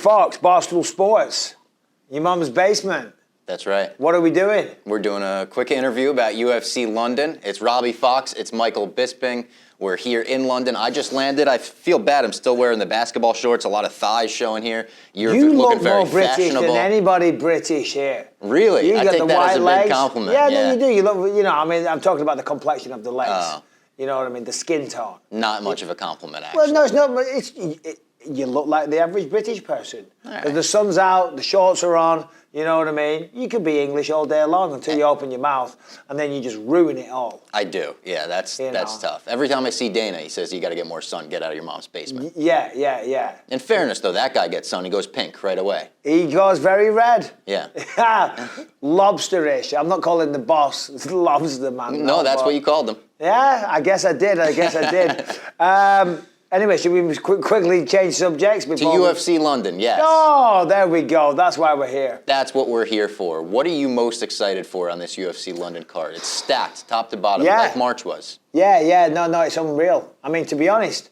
Fox, Barstool Sports, your mum's basement. That's right. What are we doing? We're doing a quick interview about UFC London. It's Robbie Fox, it's Michael Bisping. We're here in London. I just landed. I feel bad. I'm still wearing the basketball shorts. A lot of thighs showing here. You looking look very more British fashionable. than anybody British here. Really? You I got take the that white as a legs. big compliment. Yeah, no, you do. You look. You know, I mean, I'm talking about the complexion of the legs. Oh. You know what I mean? The skin tone. Not much of a compliment, actually. Well, no, it's not. But you look like the average British person. Right. The sun's out, the shorts are on. You know what I mean? You could be English all day long until you open your mouth, and then you just ruin it all. I do. Yeah, that's tough. Every time I see Dana, he says, you got to get more sun. Get out of your mom's basement. Yeah. In fairness, though, that guy gets sun. He goes pink right away. He goes very red. Yeah. Lobsterish. I'm not calling the boss lobster, man. No, that's what you called him. Yeah, I guess I did. Anyway, should we quickly change subjects? To UFC London, yes. Oh, there we go. That's why we're here. That's what we're here for. What are you most excited for on this UFC London card? It's stacked, top to bottom, like March was. Yeah. No, it's unreal. I mean, to be honest,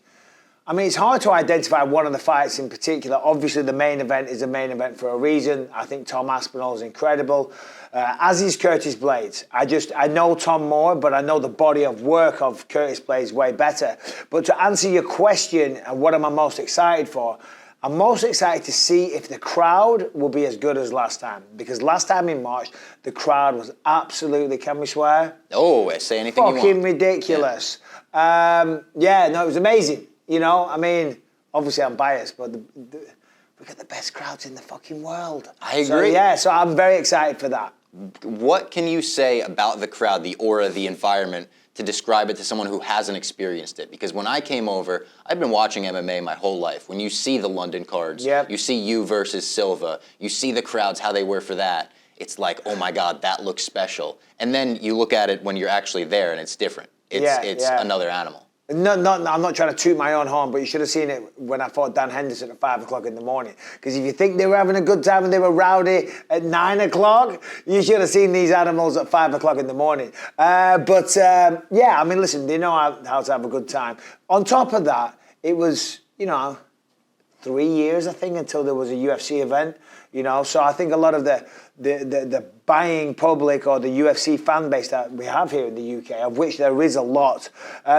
it's hard to identify one of the fights in particular. Obviously, the main event is a main event for a reason. I think Tom Aspinall is incredible, as is Curtis Blades. I know Tom more, but I know the body of work of Curtis Blades way better. But to answer your question, and what am I most excited for? I'm most excited to see if the crowd will be as good as last time. Because last time in March, the crowd was absolutely, can we swear? Oh, say anything you want. Fucking ridiculous. Yeah. It was amazing. You know, I mean, obviously I'm biased, but we've got the best crowds in the fucking world. I agree. So I'm very excited for that. What can you say about the crowd, the aura, the environment, to describe it to someone who hasn't experienced it? Because when I came over, I've been watching MMA my whole life. When you see the London cards, you see you versus Silva, you see the crowds, how they were for that, it's like, oh my God, that looks special. And then you look at it when you're actually there and it's different. It's another animal. No, I'm not trying to toot my own horn, but you should have seen it when I fought Dan Henderson at 5 o'clock in the morning. Because if you think they were having a good time and they were rowdy at 9 o'clock, you should have seen these animals at 5 o'clock in the morning. Listen, they know how to have a good time. On top of that, it was, 3 years, I think, until there was a UFC event. So I think a lot of the buying public or the UFC fan base that we have here in the UK, of which there is a lot,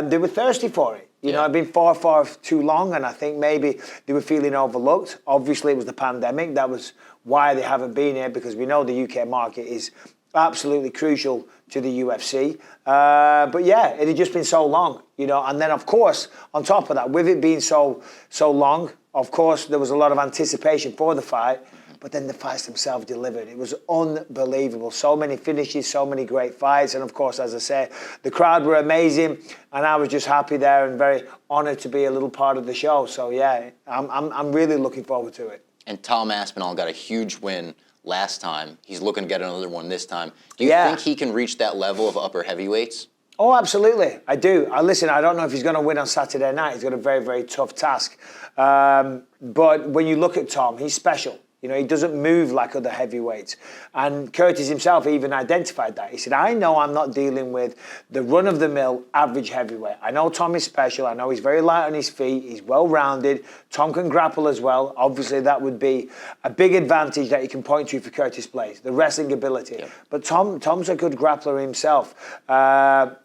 they were thirsty for it. I've been far too long, and I think maybe they were feeling overlooked. Obviously, it was the pandemic. That was why they haven't been here, because we know the UK market is absolutely crucial to the UFC. It had just been so long, And then, of course, on top of that, with it being so long, of course, there was a lot of anticipation for the fight. But then the fights themselves delivered. It was unbelievable. So many finishes, so many great fights. And of course, as I say, the crowd were amazing. And I was just happy there and very honoured to be a little part of the show. So yeah, I'm really looking forward to it. And Tom Aspinall got a huge win last time. He's looking to get another one this time. Do you think he can reach that level of upper heavyweights? Oh, absolutely. I do. Listen, I don't know if he's going to win on Saturday night. He's got a very, very tough task. But when you look at Tom, he's special. He doesn't move like other heavyweights. And Curtis himself even identified that. He said, I know I'm not dealing with the run-of-the-mill average heavyweight. I know Tom is special. I know he's very light on his feet. He's well-rounded. Tom can grapple as well. Obviously, that would be a big advantage that you can point to for Curtis Blades, the wrestling ability. Yep. But Tom's a good grappler himself.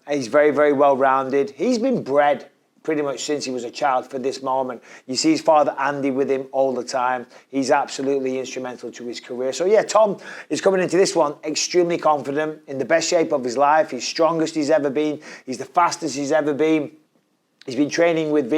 He's very, very well-rounded. He's been bred pretty much since he was a child for this moment. You see his father Andy with him all the time. He's absolutely instrumental to his career. So yeah, Tom is coming into this one extremely confident, in the best shape of his life. He's strongest he's ever been. He's the fastest he's ever been. He's been training with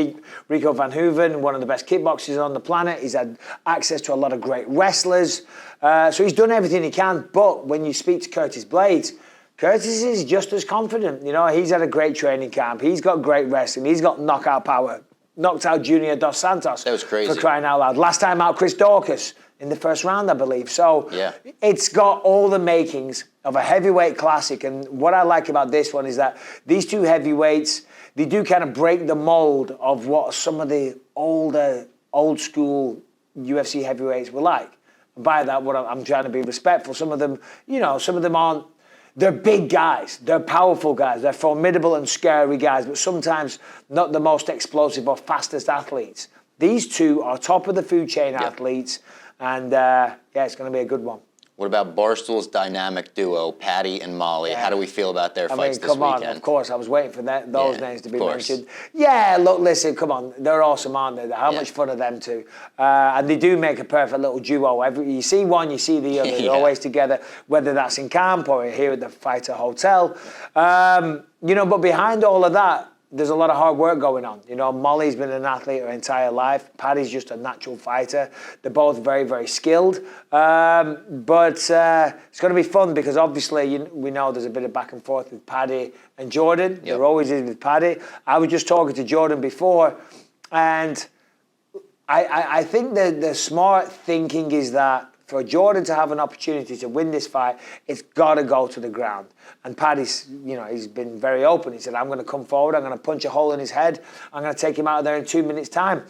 Rico Van Hooven, one of the best kickboxers on the planet. He's had access to a lot of great wrestlers. So he's done everything he can. But when you speak to Curtis Blades, Curtis is just as confident. He's had a great training camp. He's got great wrestling. He's got knockout power. Knocked out Junior Dos Santos. That was crazy. For crying out loud. Last time out, Chris Dawkins in the first round, I believe. So it's got all the makings of a heavyweight classic. And what I like about this one is that these two heavyweights, they do kind of break the mold of what some of the old school UFC heavyweights were like. And by that, I'm trying to be respectful. Some of them aren't. They're big guys, they're powerful guys, they're formidable and scary guys, but sometimes not the most explosive or fastest athletes. These two are top of the food chain athletes, and it's going to be a good one. What about Barstool's dynamic duo, Paddy and Molly? Yeah. How do we feel about their fights this come weekend? on, of course. I was waiting for those names to be mentioned. Yeah, look, listen, come on. They're awesome, aren't they? How much fun are them two? And they do make a perfect little duo. You see one, you see the other. They're always together, whether that's in camp or here at the Fighter Hotel. But behind all of that, there's a lot of hard work going on. Molly's been an athlete her entire life. Paddy's just a natural fighter. They're both very, very skilled. But it's going to be fun because obviously we know there's a bit of back and forth with Paddy and Jordan. Yep. There always is with Paddy. I was just talking to Jordan before, and I think the smart thinking is that for Jordan to have an opportunity to win this fight, it's got to go to the ground. And Paddy's, he's been very open. He said, I'm going to come forward, I'm going to punch a hole in his head, I'm going to take him out of there in 2 minutes' time.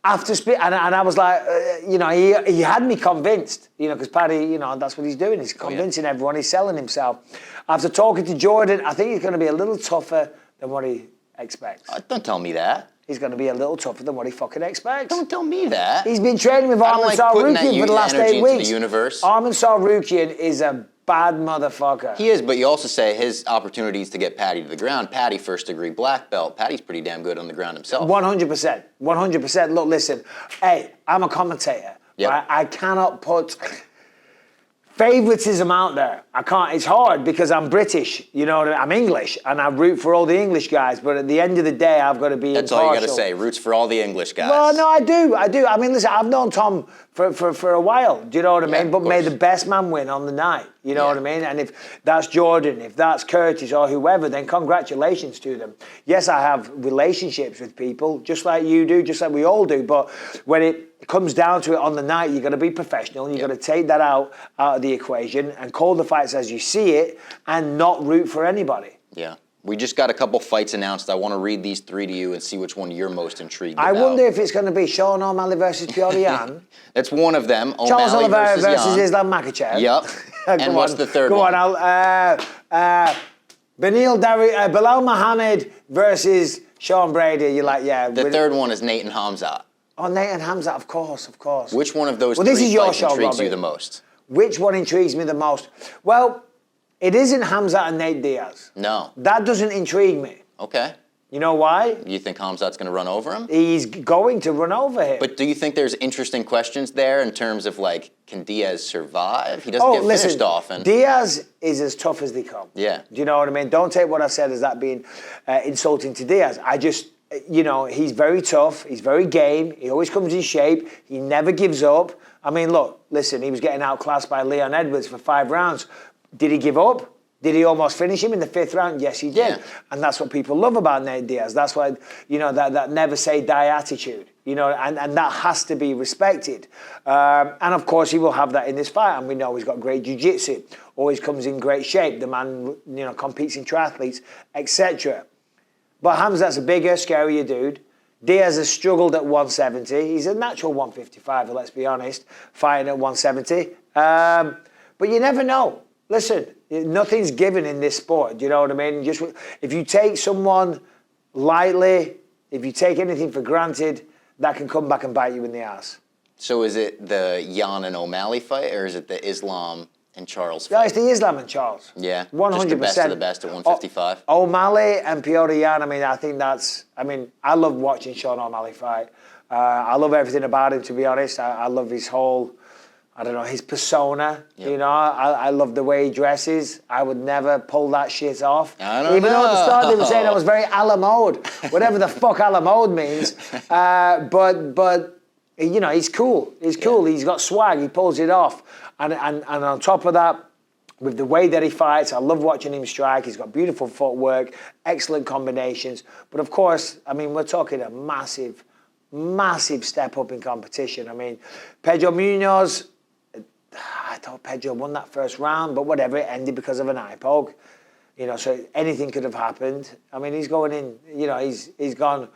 And I was like, he had me convinced, because Paddy, that's what he's doing. He's convincing everyone, he's selling himself. After talking to Jordan, I think he's going to be a little tougher than what he expects. Don't tell me that. He's going to be a little tougher than what he fucking expects. Don't tell me that. He's been training with Arman Sarukian for the last 8 weeks. Arman Sarukian is a bad motherfucker. He is, but you also say his opportunities to get Paddy to the ground. Paddy, first degree black belt. Paddy's pretty damn good on the ground himself. 100%. 100%. Look, listen. Hey, I'm a commentator. Yep. Right? I cannot put favoritism out there. I can't. It's hard because I'm British. I'm English, and I root for all the English guys. But at the end of the day, I've got to be That's impartial. all you got to say. Roots for all the English guys. Well, no, I do. I mean, listen, I've known Tom for a while. Do you know what I mean? But may the best man win on the night. You know what I mean? And if that's Jordan, if that's Curtis or whoever, then congratulations to them. Yes, I have relationships with people, just like you do, just like we all do. But when it comes down to it on the night, you've got to be professional. You've got to take that out of the equation and call the fights as you see it and not root for anybody. Yeah. We just got a couple fights announced. I want to read these three to you and see which one you're most intrigued about. I wonder if it's going to be Sean O'Malley versus Piotr Jan. That's one of them. Charles O'Malley Oliveira versus Jan. Islam Makhachev. Yep. And what's the third one? Go on. Bilal Muhammad versus Sean Brady. You're like, yeah. The third one is Nate and Khamzat. Oh, Nate and Khamzat, of course. Which one of those three fights intrigues you the most? Which one intrigues me the most? Well, it isn't Khamzat and Nate Diaz. No. That doesn't intrigue me. Okay. You know why? You think Khamzat's going to run over him? He's going to run over him. But do you think there's interesting questions there in terms of, can Diaz survive? He doesn't get finished often. Diaz is as tough as they come. Yeah. Do you know what I mean? Don't take what I said as that being insulting to Diaz. I just, he's very tough. He's very game. He always comes in shape. He never gives up. I mean, look, listen, he was getting outclassed by Leon Edwards for 5 rounds. Did he give up? Did he almost finish him in the 5th round? Yes, he did. Yeah. And that's what people love about Nate Diaz. That's why, that never say die attitude, and that has to be respected. And of course, he will have that in this fight. And we know he's got great jiu-jitsu, always comes in great shape. The man, competes in triathletes, etc. But Khamzat's a bigger, scarier dude. Diaz has struggled at 170. He's a natural 155, let's be honest, fighting at 170. But you never know. Listen, nothing's given in this sport. Do you know what I mean? Just if you take someone lightly, if you take anything for granted, that can come back and bite you in the ass. So is it the Jan and O'Malley fight, or is it the Islam and Charles fight? Yeah, it's the Islam and Charles. Yeah, 100%. Just the best of the best at 155. O'Malley and Piotr Jan, I think I love watching Sean O'Malley fight. I love everything about him, to be honest. I love his whole... his persona, yep. I love the way he dresses. I would never pull that shit off. Even though at the start they were saying I was very a la mode, whatever the fuck a la mode means. But he's cool. He's cool. Yeah. He's got swag. He pulls it off. And on top of that, with the way that he fights, I love watching him strike. He's got beautiful footwork, excellent combinations. But of course, we're talking a massive step up in competition. Pedro Munoz... I thought Pedro won that first round, but whatever, it ended because of an eye poke. So anything could have happened. He's going in, he's gone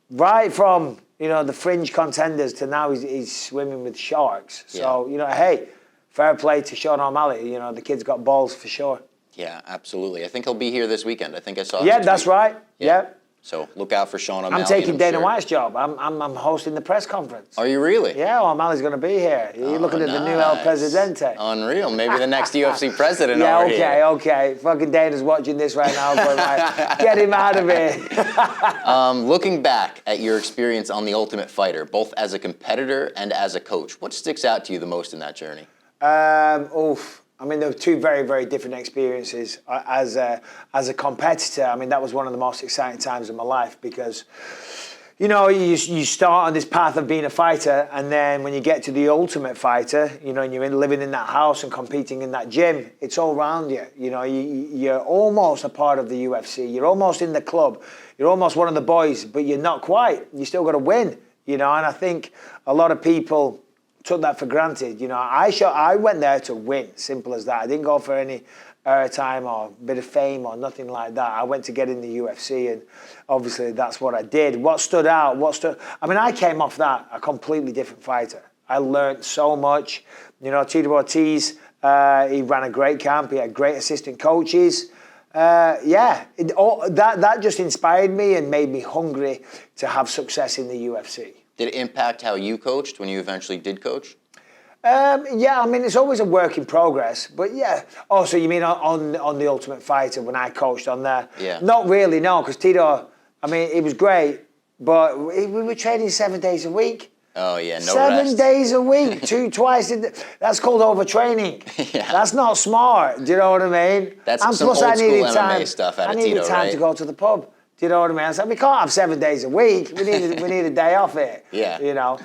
right from, the fringe contenders to now he's swimming with sharks. So, hey, fair play to Sean O'Malley. The kid's got balls for sure. Yeah, absolutely. I think he'll be here this weekend. I think I saw Yeah, that's right. Yeah. So look out for Sean O'Malley. I'm taking Dana sure. White's job. I'm hosting the press conference. Are you really? Yeah, O'Malley's going to be here. You're looking at the new El Presidente. Unreal. Maybe the next UFC president yeah, over here. Okay. Fucking Dana's watching this right now. Going like, get him out of here. Looking back at your experience on The Ultimate Fighter, both as a competitor and as a coach, what sticks out to you the most in that journey? I mean, there were two very, very different experiences. As a competitor, I mean, that was one of the most exciting times of my life because, you know, you start on this path of being a fighter, and then when you get to the Ultimate Fighter, you know, and you're living in that house and competing in that gym, it's all around you. You know, you're almost a part of the UFC. You're almost in the club. You're almost one of the boys, but you're not quite. You still got to win, you know, and I think a lot of people took that for granted. You know, I went there to win, simple as that. I didn't go for any airtime or a bit of fame or nothing like that. I went to get in the UFC, and obviously that's what I did. What stood out, I mean, I came off that a completely different fighter. I learned so much. You know, Tito Ortiz, he ran a great camp. He had great assistant coaches. That just inspired me and made me hungry to have success in the UFC. Did it impact how you coached when you eventually did coach? Yeah, I mean, it's always a work in progress, but yeah. Oh, so you mean on The Ultimate Fighter when I coached on there? Yeah. Not really, no, because Tito, I mean, it was great, but we were training 7 days a week. Oh, yeah, no 7 rest. days a week, twice. That's called overtraining. Yeah. That's not smart, do you know what I mean? That's and some plus old I needed school time, MMA stuff out I of needed Tito, time right? to go to the pub. Do you know what I mean? I said, we can't have 7 days a week. We need a day off here. Yeah. You know?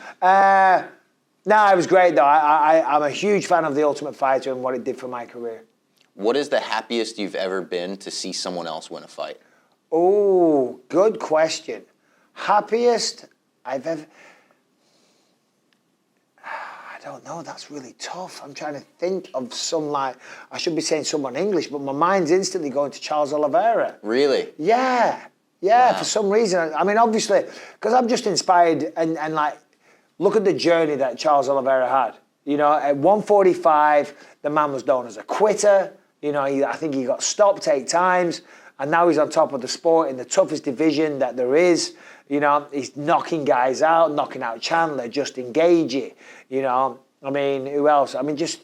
No, it was great, though. I'm a huge fan of The Ultimate Fighter and what it did for my career. What is the happiest you've ever been to see someone else win a fight? Oh, good question. Happiest I've ever... I don't know, that's really tough. I'm trying to think of some, like, I should be saying someone English, but my mind's instantly going to Charles Oliveira. Really? Yeah, Wow. for some reason. I mean, obviously, because I'm just inspired and like, look at the journey that Charles Oliveira had. You know, at 145, the man was known as a quitter. You know, I think he got stopped 8 times, and now he's on top of the sport in the toughest division that there is. You know, he's knocking guys out, knocking out Chandler, Justin Gagey. You know, I mean, who else? I mean, just...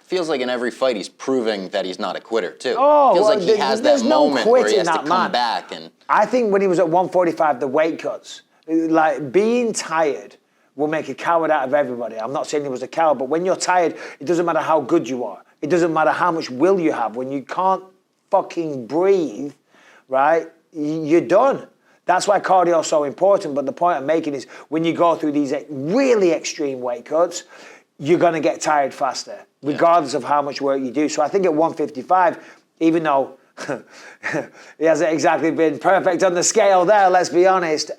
Feels like in every fight he's proving that he's not a quitter, too. Oh, Feels well, like he has that moment where he has to come back. And I think when he was at 145, the weight cuts, like being tired will make a coward out of everybody. I'm not saying he was a coward, but when you're tired, it doesn't matter how good you are. It doesn't matter how much will you have. When you can't fucking breathe, right, you're done. That's why cardio is so important. But the point I'm making is when you go through these really extreme weight cuts, you're going to get tired faster, regardless of how much work you do. So I think at 155, even though he hasn't exactly been perfect on the scale there, let's be honest,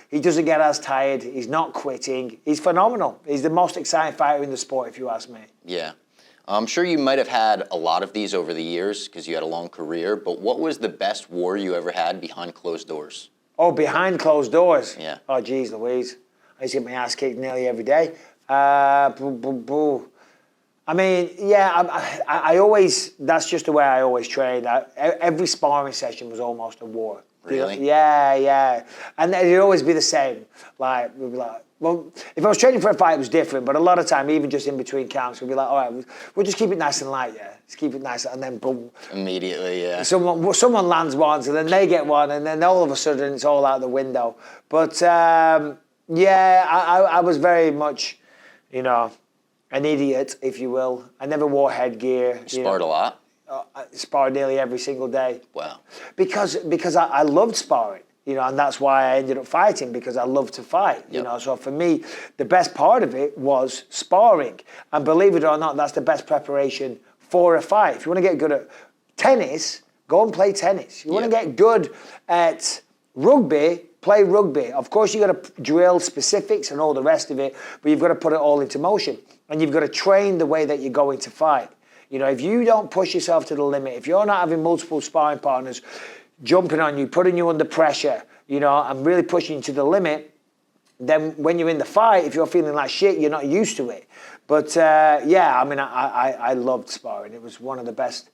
he doesn't get as tired. He's not quitting. He's phenomenal. He's the most exciting fighter in the sport, if you ask me. Yeah. I'm sure you might have had a lot of these over the years because you had a long career, but what was the best war you ever had behind closed doors? Oh, behind closed doors? Yeah. Oh, geez Louise. I used to get my ass kicked nearly every day. I mean, yeah, I always, that's just the way I always train. Every sparring session was almost a war. Really? Yeah. And it'd always be the same. Like, we'd be like, well, if I was training for a fight, it was different. But a lot of time, even just in between camps, we'd be like, all right, we'll just keep it nice and light, yeah. Just keep it nice, and then boom. Immediately, yeah. Someone lands one, and then they get one, and then all of a sudden, it's all out the window. But, yeah, I was very much, you know, an idiot, if you will. I never wore headgear. You sparred a lot? I sparred nearly every single day. Wow. Because I loved sparring, you know, and that's why I ended up fighting, because I love to fight, you know. So for me, the best part of it was sparring. And believe it or not, that's the best preparation for a fight. If you want to get good at tennis, go and play tennis. You want to get good at rugby, play rugby. Of course, you've got to drill specifics and all the rest of it, but you've got to put it all into motion. And you've got to train the way that you're going to fight. You know, if you don't push yourself to the limit, if you're not having multiple sparring partners jumping on you, putting you under pressure, you know, and really pushing you to the limit, then when you're in the fight, if you're feeling like shit, you're not used to it. But yeah, I mean, I loved sparring. It was one of the best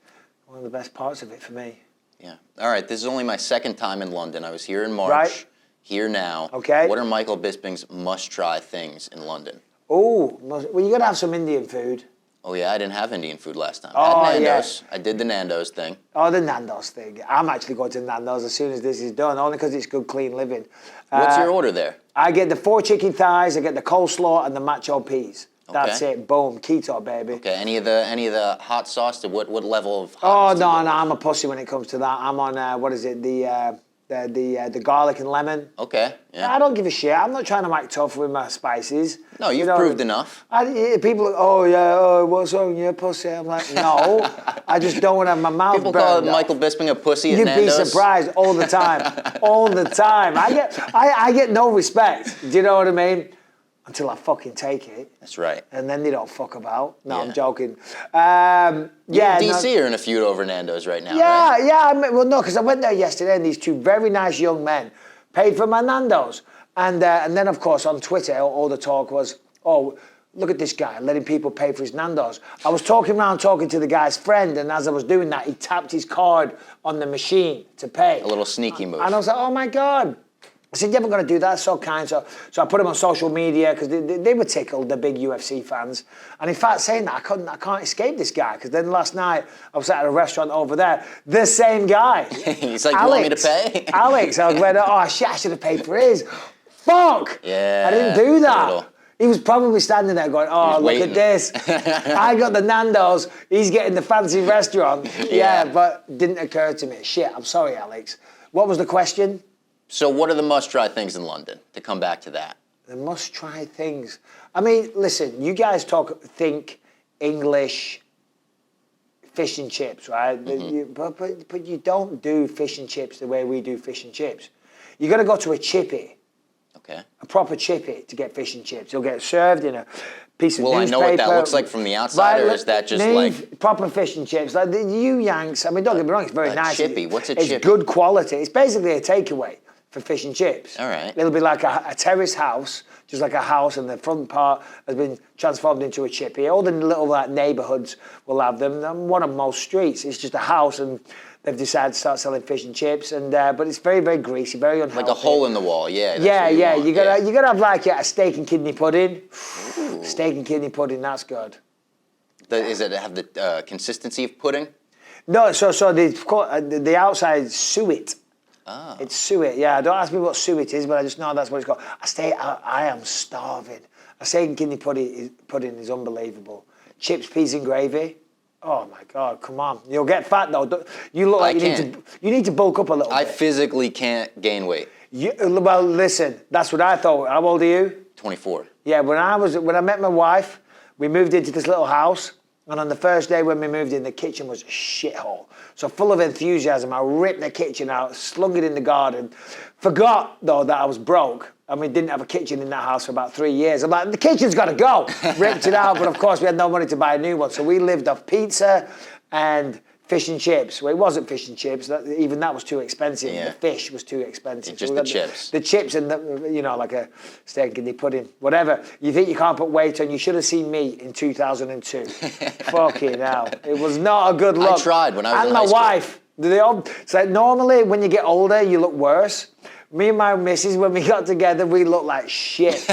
parts of it for me. Yeah. All right, this is only my second time in London. I was here in March. Right. Here now. Okay. What are Michael Bisping's must-try things in London? Oh, well, you got to have some Indian food. Oh, yeah, I didn't have Indian food last time. Oh, I had yeah. Nandos. I did the Nandos thing. Oh, the Nandos thing. I'm actually going to Nandos as soon as this is done, only because it's good, clean living. What's your order there? I get the 4 chicken thighs, I get the coleslaw, and the macho peas. That's it. Boom. Keto, baby. Okay. Any of the hot sauce? What level of hot? Oh, no, I'm a pussy when it comes to that. I'm on, what is it, the garlic and lemon. Okay. Yeah. I don't give a shit. I'm not trying to act tough with my spices. No, you've proved enough. People, oh yeah, oh what's wrong, you pussy? I'm like, no, I just don't want to have my mouth People burned call off. Michael Bisping a pussy at You'd Nandos. be surprised all the time, all the time. I get no respect. Do you know what I mean? Until I fucking take it. That's right. And then they don't fuck about. No, Yeah. I'm joking. DC are in a feud over Nandos right now, Yeah, right? yeah. Well, no, because I went there yesterday and these 2 very nice young men paid for my Nandos. And then, of course, on Twitter, all the talk was, oh, look at this guy letting people pay for his Nandos. I was talking to the guy's friend, and as I was doing that, he tapped his card on the machine to pay. A little sneaky move. And I was like, oh, my God. I said, you're never going to do that, so kind. So I put them on social media because they were tickled, the big UFC fans. And in fact, saying that, I can't escape this guy because then last night I was at a restaurant over there, the same guy. He's like, Alex, you want me to pay? Alex, I was going, oh shit, I should have paid for his. Fuck! Yeah. I didn't do that. He was probably standing there going, oh, look at this. I got the Nandos, he's getting the fancy restaurant. Yeah, but didn't occur to me. Shit, I'm sorry, Alex. What was the question? So what are the must-try things in London, to come back to that? The must-try things. I mean, listen, you guys think English fish and chips, right? Mm-hmm. But you don't do fish and chips the way we do fish and chips. You got to go to a chippy. Okay. A proper chippy to get fish and chips. You'll get it served in a piece of newspaper. Well, I know what that looks like from the outside, or is that just like... Proper fish and chips. Like you Yanks, I mean, don't get me wrong, it's very nice. Chippy, what's a chippy? It's good quality. It's basically a takeaway for fish and chips. All right. It'll be like a terrace house, just like a house, and the front part has been transformed into a chippy. All the little neighbourhoods will have them. And one on most streets, it's just a house, and they've decided to start selling fish and chips. And but it's very, very greasy, very unhealthy. Like a hole in the wall, yeah. Yeah. You gotta have like a steak and kidney pudding. Ooh. Steak and kidney pudding, that's good. Does it have the consistency of pudding? No, so the outside suet. Ah. It's suet, yeah. Don't ask me what suet is, but I just know that's what it's called. I am starving. A steak and kidney pudding is unbelievable. Chips, peas and gravy. Oh my God, come on. You'll get fat though. You look like you need to bulk up a little bit. I physically can't gain weight. Well, listen, that's what I thought. How old are you? 24. Yeah, when I met my wife, we moved into this little house. And on the first day when we moved in, the kitchen was a shithole. So full of enthusiasm, I ripped the kitchen out, slung it in the garden. Forgot, though, that I was broke. And we didn't have a kitchen in that house for about 3 years. I'm like, the kitchen's got to go. Ripped it out, but of course we had no money to buy a new one. So we lived off pizza and fish and chips. Well, it wasn't fish and chips. Even that was too expensive. Yeah. The fish was too expensive. Just the chips. The chips and like a steak and kidney pudding, whatever. You think you can't put weight on? You should have seen me in 2002. Fucking hell, it was not a good look. I tried when I was in high high school. wife. It's like normally when you get older, you look worse. Me and my missus, when we got together, we looked like shit.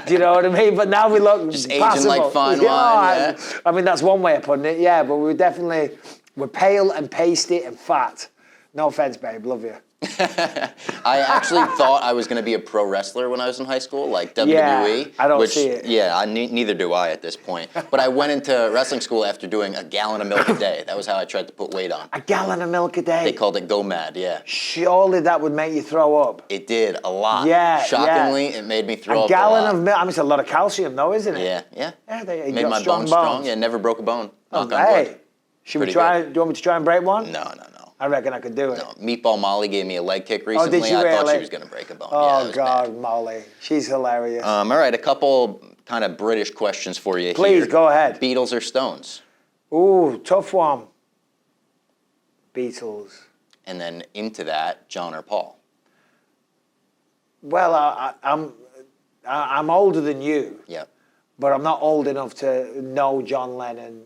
Do you know what I mean? But now we look just passable. Aging like fine wine. Yeah. I mean, that's one way of putting it. Yeah, but we're pale and pasty and fat. No offense, babe. Love you. I actually thought I was going to be a pro wrestler when I was in high school, like WWE. Yeah, I don't see it. Yeah, neither do I at this point. But I went into wrestling school after doing a gallon of milk a day. That was how I tried to put weight on. A gallon of milk a day? They called it Go Mad, yeah. Surely that would make you throw up. It did, a lot. Yeah, shockingly, it made me throw up a gallon lot. Of milk, I mean, it's a lot of calcium though, isn't it? Yeah. Made my bones strong. Yeah, never broke a bone. Knock on wood. Should we try? Good. Do you want me to try and break one? No. I reckon I could do it. No, Meatball Molly gave me a leg kick recently. Oh, did you really? I thought she was going to break a bone. Oh, yeah, God, bad. Molly. She's hilarious. All right, a couple kind of British questions for you. Please, go ahead. Beatles or Stones? Ooh, tough one. Beatles. And then into that, John or Paul? Well, I'm older than you. Yep. But I'm not old enough to know John Lennon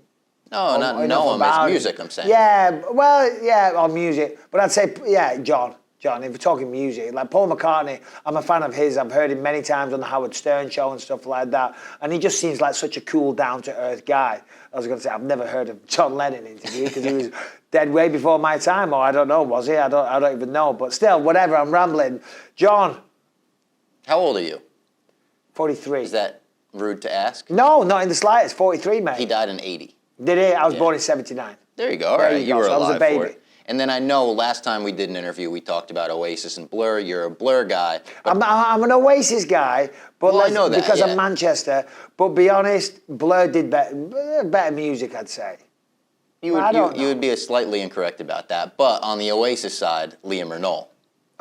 No, not know him. It's music, I'm saying. Yeah, well, yeah, on music. But I'd say, yeah, John, if we're talking music, like Paul McCartney, I'm a fan of his. I've heard him many times on the Howard Stern show and stuff like that. And he just seems like such a cool, down-to-earth guy. I was going to say, I've never heard of John Lennon interview because he was dead way before my time, or I don't know, was he? I don't even know. But still, whatever, I'm rambling. John. How old are you? 43. Is that rude to ask? No, not in the slightest. 43, mate. He died in 80. Did he? I was born in 79. There you go. All right, you were alive I was a baby. for it. And then I know last time we did an interview, we talked about Oasis and Blur. You're a Blur guy. I'm an Oasis guy, but I know that, because I'm Manchester. But be honest, Blur did better music, I'd say. You would be slightly incorrect about that. But on the Oasis side, Liam or Noel?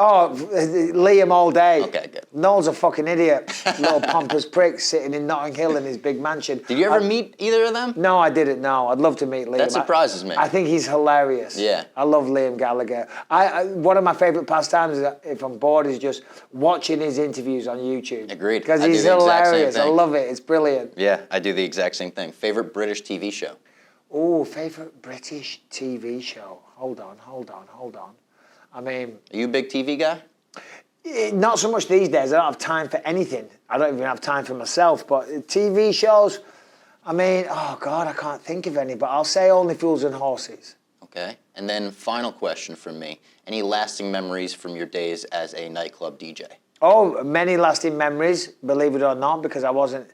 Oh, Liam all day. Okay, good. Noel's a fucking idiot. Little pompous prick sitting in Notting Hill in his big mansion. Did you ever meet either of them? No, I didn't, no. I'd love to meet Liam. That surprises me. I think he's hilarious. Yeah. I love Liam Gallagher. One of my favourite pastimes, if I'm bored, is just watching his interviews on YouTube. Agreed. Because he's hilarious. I love it. It's brilliant. Yeah, I do the exact same thing. Favorite British TV show? Oh, favourite British TV show. Hold on. I mean... Are you a big TV guy? Not so much these days. I don't have time for anything. I don't even have time for myself. But TV shows, I mean, oh God, I can't think of any. But I'll say Only Fools and Horses. Okay. And then final question from me. Any lasting memories from your days as a nightclub DJ? Oh, many lasting memories, believe it or not, because I wasn't,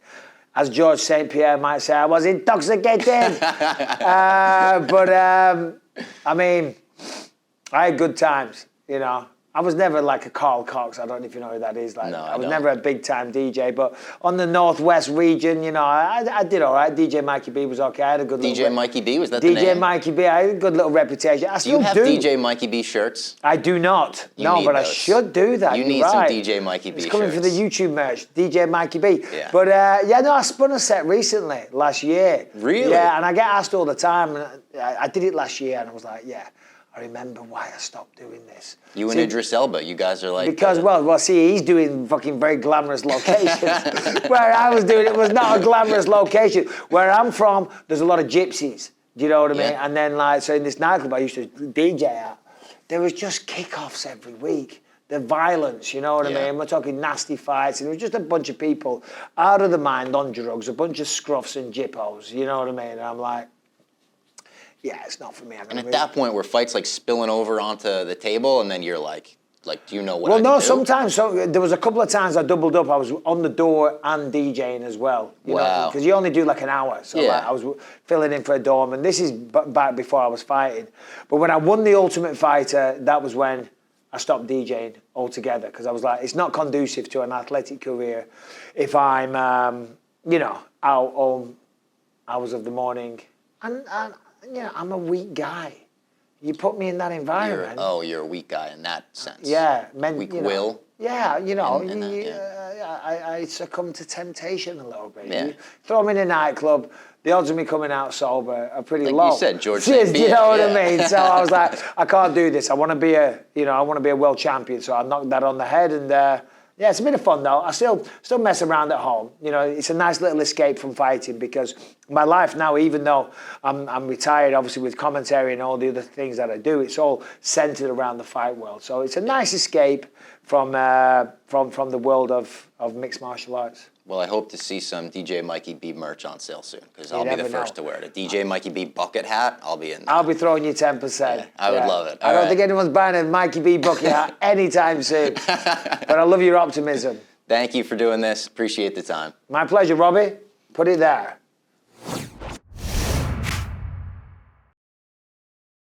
as George St. Pierre might say, I was intoxicated. I mean, I had good times, you know. I was never like a Carl Cox. I don't know if you know who that is. Like, no, I was never a big-time DJ, but on the Northwest region, you know, I did all right. DJ Mikey B was okay. I had a good DJ Mikey B, was that the name? DJ Mikey B, I had a good little reputation. I still do. You have DJ Mikey B shirts? I do not. No, but those. I should do that. You need some DJ Mikey B shirts. It's coming for the YouTube merch, DJ Mikey B. Yeah. But I spun a set recently, last year. Really? Yeah, and I get asked all the time, and I did it last year, and I was like, yeah. I remember why I stopped doing this. You and Idris Elba, you guys are like... Because, see, he's doing fucking very glamorous locations. Where I was doing it was not a glamorous location. Where I'm from, there's a lot of gypsies. Do you know what I mean? And then, so in this nightclub I used to DJ at, there was just kickoffs every week. The violence, you know what I mean? We're talking nasty fights, and it was just a bunch of people out of the mind on drugs, a bunch of scruffs and jippos, you know what I mean? And I'm like... Yeah, it's not for me. And at that point, were fights like spilling over onto the table, and then you're like, do you know what? Well, no, sometimes. So there was a couple of times I doubled up. I was on the door and DJing as well. You know, because you only do like an hour. So I was filling in for a dorm, and this is back before I was fighting. But when I won the Ultimate Fighter, that was when I stopped DJing altogether, because I was like, it's not conducive to an athletic career if I'm, out all hours of the morning and I'm a weak guy. You put me in that environment. You're a weak guy in that sense. Yeah. Weak will. Yeah, I succumb to temptation a little bit. Yeah. You throw me in a nightclub, the odds of me coming out sober are pretty low. Like you said, George St. Pierre. You know what I mean? So I was like, I can't do this. I want to be a world champion. So I knocked that on the head, and it's a bit of fun though. I still mess around at home. You know, it's a nice little escape from fighting, because my life now, even though I'm retired, obviously with commentary and all the other things that I do, it's all centered around the fight world. So it's a nice escape from the world of mixed martial arts. Well, I hope to see some DJ Mikey B merch on sale soon, because I'll be the first to wear it. A DJ Mikey B bucket hat, I'll be in there. I'll be throwing you 10%. Yeah, I would love it. I don't think anyone's buying a Mikey B bucket hat anytime soon. But I love your optimism. Thank you for doing this. Appreciate the time. My pleasure, Robbie. Put it there.